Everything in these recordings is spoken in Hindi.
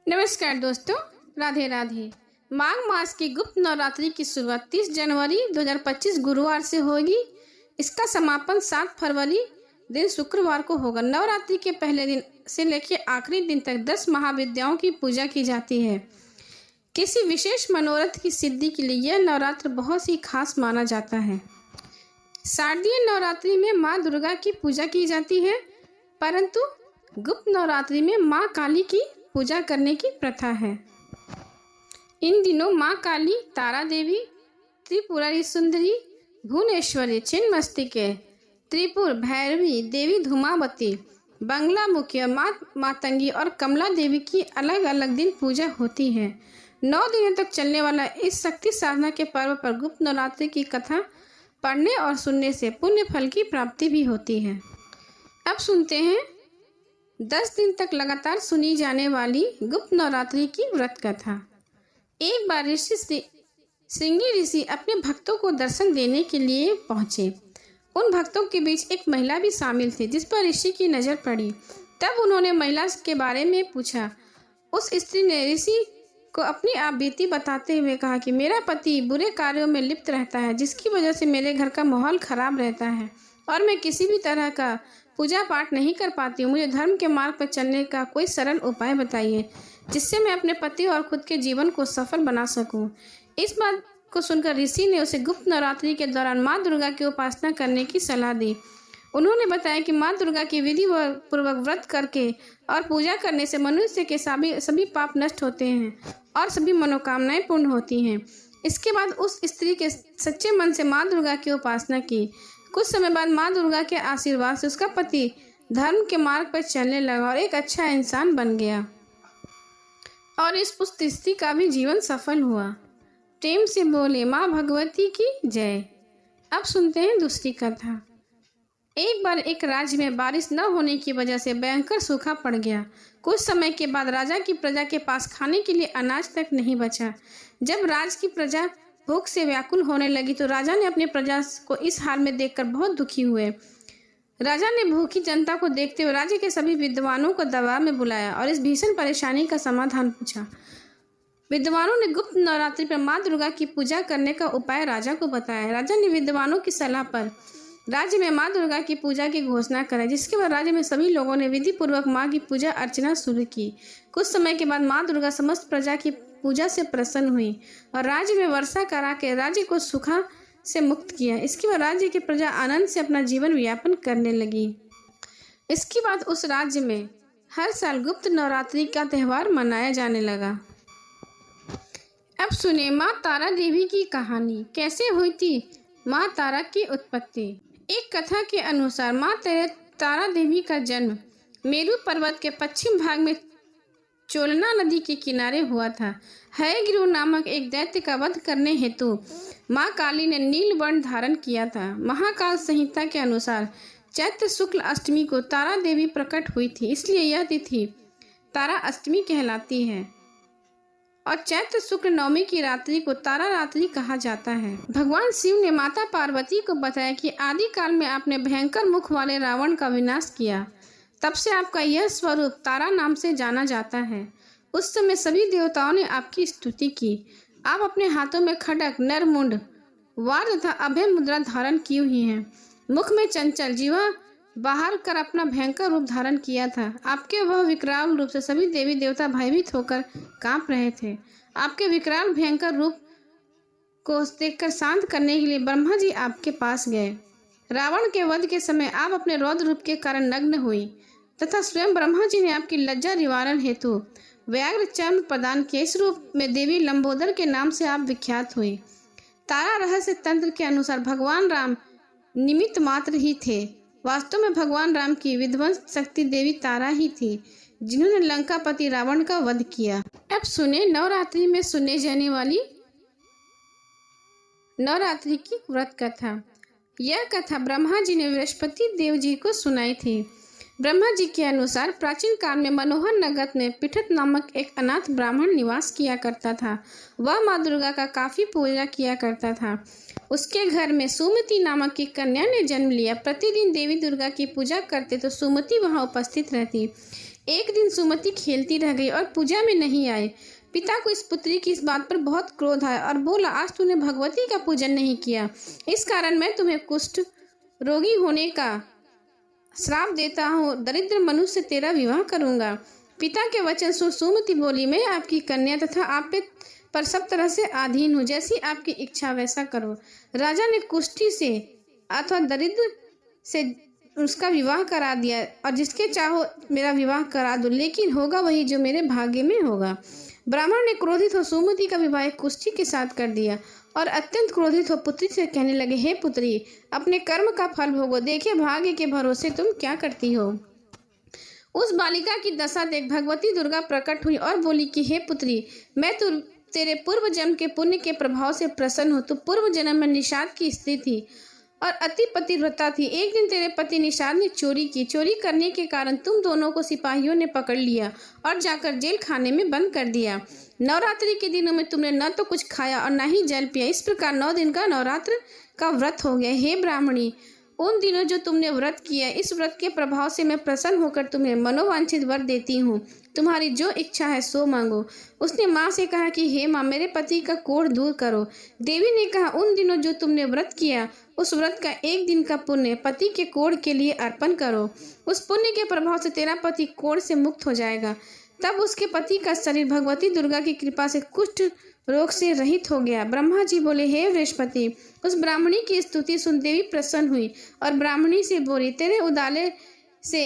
नमस्कार दोस्तों, राधे राधे। माघ मास की गुप्त नवरात्रि की शुरुआत 30 जनवरी 2025 गुरुवार से होगी। इसका समापन 7 फरवरी दिन शुक्रवार को होगा। नवरात्रि के पहले दिन से लेकर आखिरी दिन तक 10 महाविद्याओं की पूजा की जाती है। किसी विशेष मनोरथ की सिद्धि के लिए यह नवरात्र बहुत ही खास माना जाता है। शारदीय नवरात्रि में माँ दुर्गा की पूजा की जाती है, परंतु गुप्त नवरात्रि में माँ काली की पूजा करने की प्रथा है। इन दिनों माँ काली, तारा देवी, त्रिपुरारी सुंदरी, भुवनेश्वरी, छिन्नमस्तिके, त्रिपुर भैरवी देवी, धूमावती, बंगला मुखिया, मातंगी और कमला देवी की अलग अलग दिन पूजा होती है। 9 दिनों तक चलने वाला इस शक्ति साधना के पर्व पर गुप्त नवरात्रि की कथा पढ़ने और सुनने से पुण्य फल की प्राप्ति भी होती है। अब सुनते हैं 10 दिन तक लगातार सुनी जाने वाली गुप्त नवरात्रि की व्रत कथा। एक बार श्रृंगी ऋषि अपने भक्तों को दर्शन देने के लिए पहुंचे। उन भक्तों के बीच एक महिला भी शामिल थी, जिस पर ऋषि की नज़र पड़ी। तब उन्होंने महिला के बारे में पूछा। उस स्त्री ने ऋषि को अपनी आप बीती बताते हुए कहा कि मेरा पति बुरे कार्यों में लिप्त रहता है, जिसकी वजह से मेरे घर का माहौल खराब रहता है और मैं किसी भी तरह का पूजा पाठ नहीं कर पाती हूँ। मुझे धर्म के मार्ग पर चलने का कोई सरल उपाय बताइए, जिससे मैं अपने पति और खुद के जीवन को सफल बना सकूं। इस बात को सुनकर ऋषि ने उसे गुप्त नवरात्रि के दौरान माँ दुर्गा की उपासना करने की सलाह दी। उन्होंने बताया कि माँ दुर्गा की विधि पूर्वक व्रत करके और पूजा करने से मनुष्य के सभी पाप नष्ट होते हैं और सभी मनोकामनाएं पूर्ण होती हैं। इसके बाद उस स्त्री के सच्चे मन से माँ दुर्गा की उपासना की। कुछ समय बाद माँ दुर्गा के आशीर्वाद से उसका पति धर्म के मार्ग पर चलने लगा और एक अच्छा इंसान बन गया और इस स्त्री का भी जीवन सफल हुआ। प्रेम से बोले माँ भगवती की जय। अब सुनते हैं दूसरी कथा। एक बार एक राज्य में बारिश न होने की वजह से भयंकर सूखा पड़ गया। कुछ समय के बाद राजा की प्रजा के पास खाने के लिए अनाज तक नहीं बचा। जब राज की प्रजा भूख से व्याकुल होने लगी तो राजा ने अपनी प्रजा को इस हाल में देखकर बहुत दुखी हुए। राजा ने भूखी जनता को देखते हुए राज्य के सभी विद्वानों को दरबार में बुलाया और इस भीषण परेशानी का समाधान पूछा। विद्वानों ने गुप्त नवरात्रि पर माँ दुर्गा की पूजा करने का उपाय राजा को बताया। राजा ने विद्वानों की सलाह पर राज्य में माँ दुर्गा की पूजा की घोषणा कराई, जिसके बाद राज्य में सभी लोगों ने विधि पूर्वक माँ की पूजा अर्चना शुरू की। कुछ समय के बाद माँ दुर्गा समस्त प्रजा की पूजा से प्रसन्न हुई और राज्य में वर्षा करा के राज्य को सूखा से मुक्त किया। इसके बाद राज्य की प्रजा आनंद से अपना जीवन यापन करने लगी। इसके बाद उस राज्य में हर साल गुप्त नवरात्रि का त्यौहार मनाया जाने लगा। अब सुने माँ तारा देवी की कहानी। कैसे हुई थी माँ तारा की उत्पत्ति। एक कथा के अनुसार माँ तारा देवी का जन्म मेरू पर्वत के पश्चिम भाग में चोलना नदी के किनारे हुआ था। हयग्रीव नामक एक दैत्य का वध करने हेतु माँ काली ने नील वर्ण धारण किया था। महाकाल संहिता के अनुसार चैत्र शुक्ल अष्टमी को तारा देवी प्रकट हुई थी, इसलिए यह तिथि तारा अष्टमी कहलाती है और चैत्र शुक्ल नवमी की रात्रि को तारा रात्रि कहा जाता है। भगवान शिव ने माता पार्वती को बताया कि आदि काल में आपने भयंकर मुख वाले रावण का विनाश किया, तब से आपका यह स्वरूप तारा नाम से जाना जाता है। उस समय सभी देवताओं ने आपकी स्तुति की। आप अपने हाथों में खड्ग, नरमुंड, वार तथा अभय मुद्रा धारण की हुई हैं। मुख में चंचल जीवा बाहर कर अपना भयंकर रूप धारण किया था। आपके वह विकराल रूप से सभी देवी देवता भयभीत होकर कांप रहे थे। आपके विकराल भयंकर रूप को देखकर शांत करने के लिए ब्रह्मा जी आपके पास गए। रावण के वध के समय आप अपने रौद्र रूप के कारण नग्न हुई तथा स्वयं ब्रह्मा जी ने आपकी लज्जा निवारण हेतु व्याघ्र चर्म प्रदान किया। इस रूप में देवी लंबोदर के नाम से आप विख्यात हुई। तारा रहस्य तंत्र के अनुसार भगवान राम निमित्त मात्र ही थे। वास्तव में भगवान राम की विध्वंस शक्ति देवी तारा ही थी, जिन्होंने लंकापति रावण का वध किया। अब सुने नवरात्रि में सुने जाने वाली नवरात्रि की व्रत कथा। यह कथा ब्रह्मा जी ने बृहस्पति देव जी को सुनाई थी। ब्रह्मा जी के अनुसार प्राचीन काल में मनोहर नगर में पिठत नामक एक अनाथ ब्राह्मण निवास किया करता था। वह माँ दुर्गा का काफी पूजा किया करता था। उसके घर में सुमति नामक की कन्या ने जन्म लिया। प्रतिदिन देवी दुर्गा की पूजा करते तो सुमति वहां उपस्थित रहती। एक दिन सुमति खेलती रह गई और पूजा में नहीं आई। पिता को इस पुत्री की इस बात पर बहुत क्रोध आया और बोला, आज तूने भगवती का पूजन नहीं किया, इस कारण मैं तुम्हें कुष्ठ रोगी होने का श्राप देता हूँ। दरिद्र मनुष्य से तेरा विवाह करूंगा। पिता के वचन सुन सुमति बोली, मैं आपकी कन्या तथा आप पर सब तरह से अधीन हूँ, जैसी आपकी इच्छा वैसा करो। राजा ने कुष्ठी से अथवा दरिद्र से उसका विवाह करा दिया और जिसके चाहो मेरा विवाह करा दो, लेकिन होगा वही जो मेरे भाग्य में होगा। ब्राह्मण ने क्रोधित हो सुमति का विवाह कुष्ठी के साथ कर दिया और अत्यंत क्रोधित हो पुत्री से कहने लगे, हे पुत्री, अपने कर्म का फल भोगो, देखिए भाग्य के भरोसे तुम क्या करती हो। उस बालिका की दशा देख भगवती दुर्गा प्रकट हुई और बोली कि हे पुत्री, मैं तेरे पूर्व जन्म के पुण्य के प्रभाव से प्रसन्न हूँ। तू पूर्व जन्म में निषाद की स्त्री थी और अति पतिव्रता थी। एक दिन तेरे पति निषाद ने चोरी की। चोरी करने के कारण तुम दोनों को सिपाहियों ने पकड़ लिया और जाकर जेल खाने में बंद कर दिया। नवरात्रि के दिनों में तुमने न तो कुछ खाया और न ही जल पिया। इस प्रकार 9 दिन का नवरात्र का व्रत हो गया। हे ब्राह्मणी, उन दिनों जो तुमने व्रत किया, इस व्रत के प्रभाव से मैं प्रसन्न होकर तुम्हें मनोवांछित वर देती हूँ। तुम्हारी जो इच्छा है सो मांगो। उसने माँ से कहा कि हे माँ, मेरे पति का कोढ़ दूर करो। देवी ने कहा, उन दिनों जो तुमने व्रत किया, उस व्रत का 1 दिन का पुण्य पति के कोढ़ के लिए अर्पण करो। उस पुण्य के प्रभाव से तेरा पति कोढ़ से मुक्त हो जाएगा। तब उसके पति का शरीर भगवती दुर्गा की कृपा से कुष्ठ रोग से रहित हो गया। ब्रह्मा जी बोले, हे बृहस्पति, उस ब्राह्मणी की स्तुति सुन देवी प्रसन्न हुई और ब्राह्मणी से बोली, तेरे उदाले से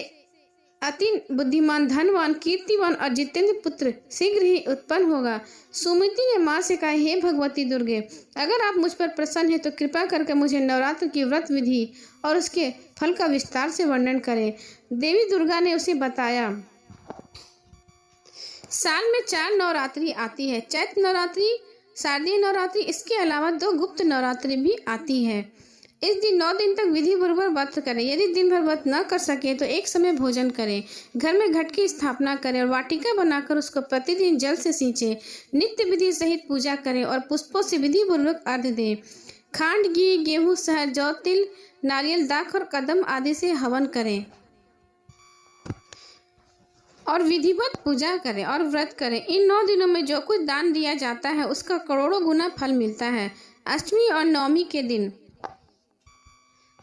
अति बुद्धिमान, धनवान, कीर्तिवान और जितेंद्र पुत्र शीघ्र ही उत्पन्न होगा। सुमति ने माँ से कहा, हे भगवती दुर्गे, अगर आप मुझ पर प्रसन्न हैं तो कृपा करके मुझे नवरात्र की व्रत विधि और उसके फल का विस्तार से वर्णन करें। देवी दुर्गा ने उसे बताया। साल में 4 नवरात्रि आती है, चैत्र नवरात्रि, शारदीय नवरात्रि, इसके अलावा 2 गुप्त नवरात्रि भी आती है। इस दिन 9 दिन तक विधि पूर्वक व्रत करें। यदि दिन भर व्रत न कर सके तो एक समय भोजन करें। घर में घट की स्थापना करें और वाटिका बनाकर उसको प्रतिदिन जल से सींचें। नित्य विधि सहित पूजा करें और पुष्पों से विधि पूर्वक अर्घ्य दें। खांड, घी, गेहूँ, शहद, जौ, तिल, नारियल, दाख और कदम आदि से हवन करें और विधिवत पूजा करें और व्रत करें। इन 9 दिनों में जो कुछ दान दिया जाता है उसका करोड़ों गुना फल मिलता है। अष्टमी और नवमी के दिन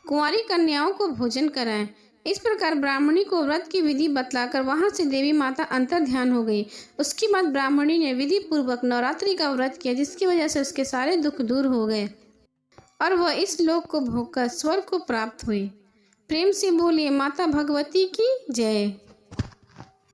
कुंवारी कन्याओं को भोजन कराएं। इस प्रकार ब्राह्मणी को व्रत की विधि बतलाकर वहां से देवी माता अंतर ध्यान हो गई। उसके बाद ब्राह्मणी ने विधि पूर्वक नवरात्रि का व्रत किया, जिसकी वजह से उसके सारे दुख दूर हो गए और वह इस लोक को भोगकर स्वर्ग को प्राप्त हुई। प्रेम से बोलिए माता भगवती की जय।